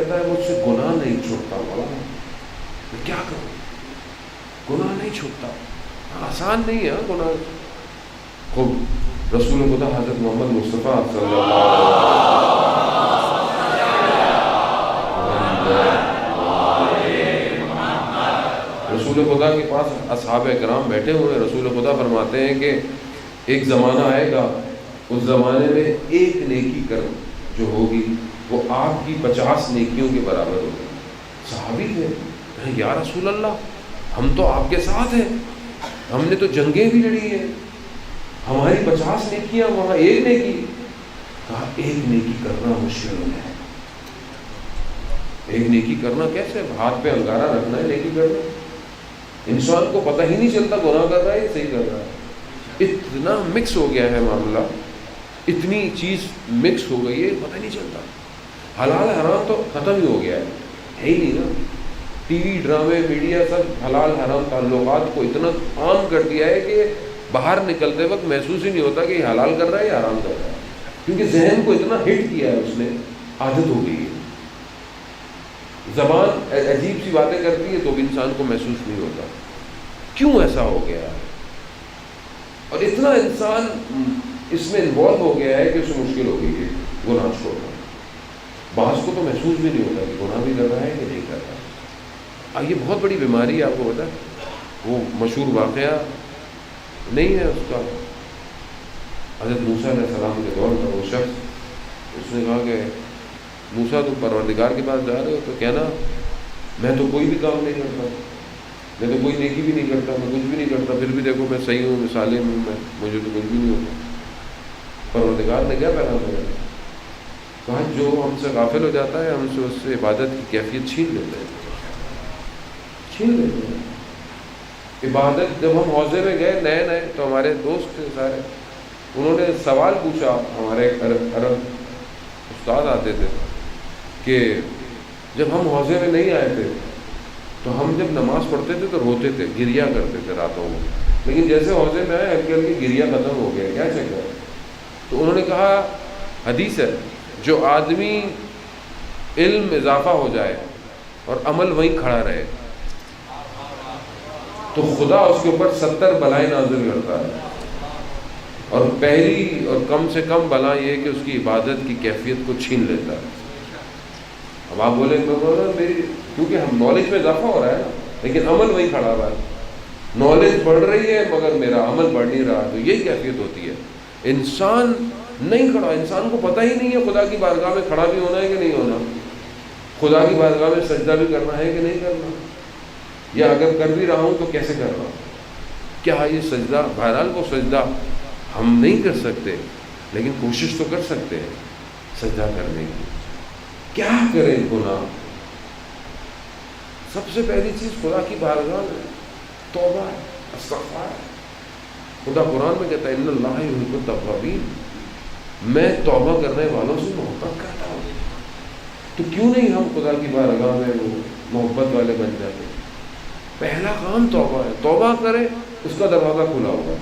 کہتا ہے مجھ سے گناہ نہیں چھوٹتا، مولانا میں کیا کروں، گناہ نہیں چھوٹتا. آسان نہیں ہے گناہ. خوب رسول خدا حضرت محمد مصطفیٰ صلی اللہ علیہ وسلم، رسول خدا کے پاس اصحاب کرام بیٹھے ہوئے ہیں. رسول خدا فرماتے ہیں کہ ایک زمانہ آئے گا، اس زمانے میں ایک نیکی کر جو ہوگی وہ آپ کی 50 نیکیوں کے برابر ہوگی. صحابی تھے، یا رسول اللہ ہم تو آپ کے ساتھ ہیں، ہم نے تو جنگیں بھی لڑی ہیں، ہماری 50 نیکیاں وہاں ایک نیکی. کہا ایک نیکی کرنا مشکل ہے. ایک نیکی کرنا کیسے؟ ہاتھ پہ انگارہ رکھنا ہے نیکی کرنا. انسان کو پتہ ہی نہیں چلتا گناہ کر رہا ہے یا صحیح کر رہا ہے. اتنا مکس ہو گیا ہے معاملہ، اتنی چیز مکس ہو گئی ہے پتہ نہیں چلتا. حلال حرام تو ختم ہی ہو گیا ہے ہی نہیں نا. ٹی وی ڈرامے میڈیا سب حلال حرام تعلقات کو اتنا عام کر دیا ہے کہ باہر نکلتے وقت محسوس ہی نہیں ہوتا کہ یہ حلال کر رہا ہے یا حرام کر رہا ہے، کیونکہ ذہن کو اتنا ہٹ کیا ہے اس نے، عادت ہو گئی ہے. زبان عجیب سی باتیں کرتی ہے تو بھی انسان کو محسوس نہیں ہوتا. کیوں ایسا ہو گیا ہے؟ اور اتنا انسان اس میں انوالو ہو گیا ہے کہ اسے مشکل ہو گئی ہے گناہ چھوڑنا. بعض کو تو محسوس بھی نہیں ہوتا کہ گناہ بھی کر رہا ہے کہ نہیں کر رہا ہے. یہ بہت بڑی بیماری ہے. آپ کو پتا ہے وہ مشہور واقعہ نہیں ہے اس کا، حضرت موسیٰ علیہ السلام کے دور کا وہ شخص، اس نے کہا کہ موسیٰ تم پروردگار کے پاس جا رہے ہو تو کہنا میں تو کوئی بھی کام نہیں کرتا، میں تو کوئی نیکی بھی نہیں کرتا، میں کچھ بھی نہیں کرتا، پھر بھی دیکھو میں صحیح ہوں، مثالیں ہوں، میں مجھے تو کچھ بھی نہیں ہوتا. پروردگار نے کیا پیغام دیا؟ کہا جو ہم سے غافل ہو جاتا ہے ہم سے اس سے عبادت کی کیفیت چھین لیتے ہیں. عبادت جب ہم حوضے میں گئے نئے تو ہمارے دوست تھے سارے، انہوں نے سوال پوچھا. ہمارے عرب استاد آتے تھے کہ جب ہم حوضے میں نہیں آئے تھے تو ہم جب نماز پڑھتے تھے تو روتے تھے، گریا کرتے تھے راتوں میں، لیکن جیسے حوضے میں آئے ہلکی ہلکی گریا ختم ہو گیا، کیا چکر ہے؟ تو انہوں نے کہا حدیث ہے جو آدمی علم اضافہ ہو جائے اور عمل وہیں کھڑا رہے تو خدا اس کے اوپر 70 بلائیں نازل کرتا ہے. اور پہلی اور کم سے کم بلا یہ ہے کہ اس کی عبادت کی کیفیت کو چھین لیتا ہے. اب آپ بولیں میری کیونکہ ہم نالج میں اضافہ ہو رہا ہے نا، لیکن عمل وہیں کھڑا ہوا ہے. نالج بڑھ رہی ہے مگر میرا عمل بڑھ نہیں رہا، تو یہی کیفیت ہوتی ہے. انسان نہیں کھڑا، انسان کو پتہ ہی نہیں ہے خدا کی بارگاہ میں کھڑا بھی ہونا ہے کہ نہیں ہونا، خدا کی بارگاہ میں سجدہ بھی کرنا ہے کہ نہیں کرنا، یا اگر کر بھی رہا ہوں تو کیسے کر رہا ہوں. کیا یہ سجدہ، بہرحال وہ سجدہ ہم نہیں کر سکتے لیکن کوشش تو کر سکتے ہیں سجدہ کرنے کی. کیا کریں گناہ؟ سب سے پہلی چیز خدا کی بارگاہ میں توبہ ہے، استغفار. خدا قرآن میں کہتا ہے ان اللہ یحب التوابین، میں توبہ کرنے والوں سے محبت کرتا ہوں. تو کیوں نہیں ہم خدا کی بارگاہ میں وہ محبت والے بن جاتے؟ پہلا کام توبہ ہے. توبہ کرے اس کا دروازہ کھلا ہوگا.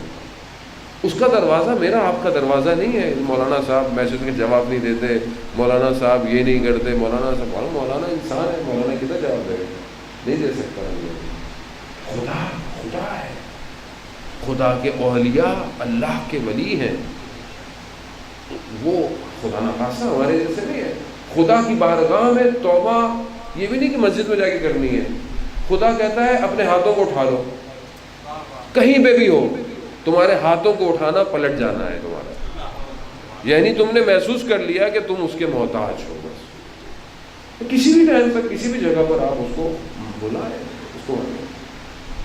اس کا دروازہ میرا آپ کا دروازہ نہیں ہے. مولانا صاحب میسج کے جواب نہیں دیتے، مولانا صاحب یہ نہیں کرتے، مولانا صاحب، مولانا انسان ہے، مولانا کدھر جواب دے؟ نہیں دے سکتا. خدا ہے. خدا کے اولیاء اللہ کے ولی ہیں، وہ خدا نخواستہ ہمارے جیسے نہیں ہے. خدا کی بارگاہ میں توبہ یہ بھی نہیں کہ مسجد میں جا کے کرنی ہے. خدا کہتا ہے اپنے ہاتھوں کو اٹھا لو، کہیں پہ بھی ہو تمہارے ہاتھوں کو اٹھانا پلٹ جانا ہے تمہارا. یعنی تم نے محسوس کر لیا کہ تم اس کے محتاج ہو. بس کسی بھی ٹائم پر کسی بھی جگہ پر آپ اس کو بلائیں، اس کو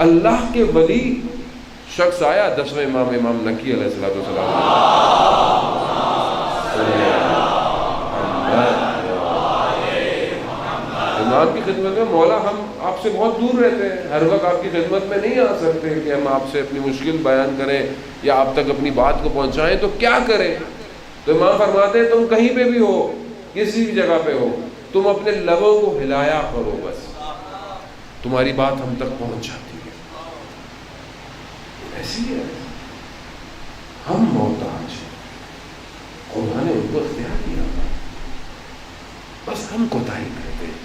اللہ کے ولی شخص آیا 10ویں امام نکی علیہ السلام امام کی خدمت میں، مولا ہم آپ سے بہت دور رہتے ہیں، ہر وقت آپ کی خدمت میں نہیں آ سکتے کہ ہم آپ سے اپنی مشکل بیان کریں یا آپ تک اپنی بات کو پہنچائیں، تو کیا کریں؟ تو امام فرماتے ہیں تم کہیں پہ بھی ہو، کسی بھی جگہ پہ ہو، تم اپنے لبوں کو ہلایا کرو، بس تمہاری بات ہم تک پہنچ جاتی ہے. ایسی ہے ہم محتاج ہیں، خدا نے ان کو اختیار دیا، بس ہم کوتاہی کرتے ہیں.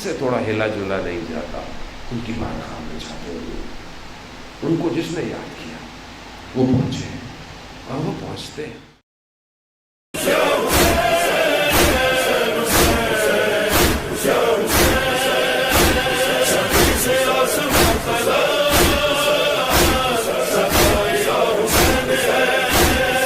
سے تھوڑا ہلا جلا نہیں جاتا ان کی بارگاہ میں جاتے ہوئے. ان کو جس نے یاد کیا وہ پہنچے اور وہ پہنچتے ہیں.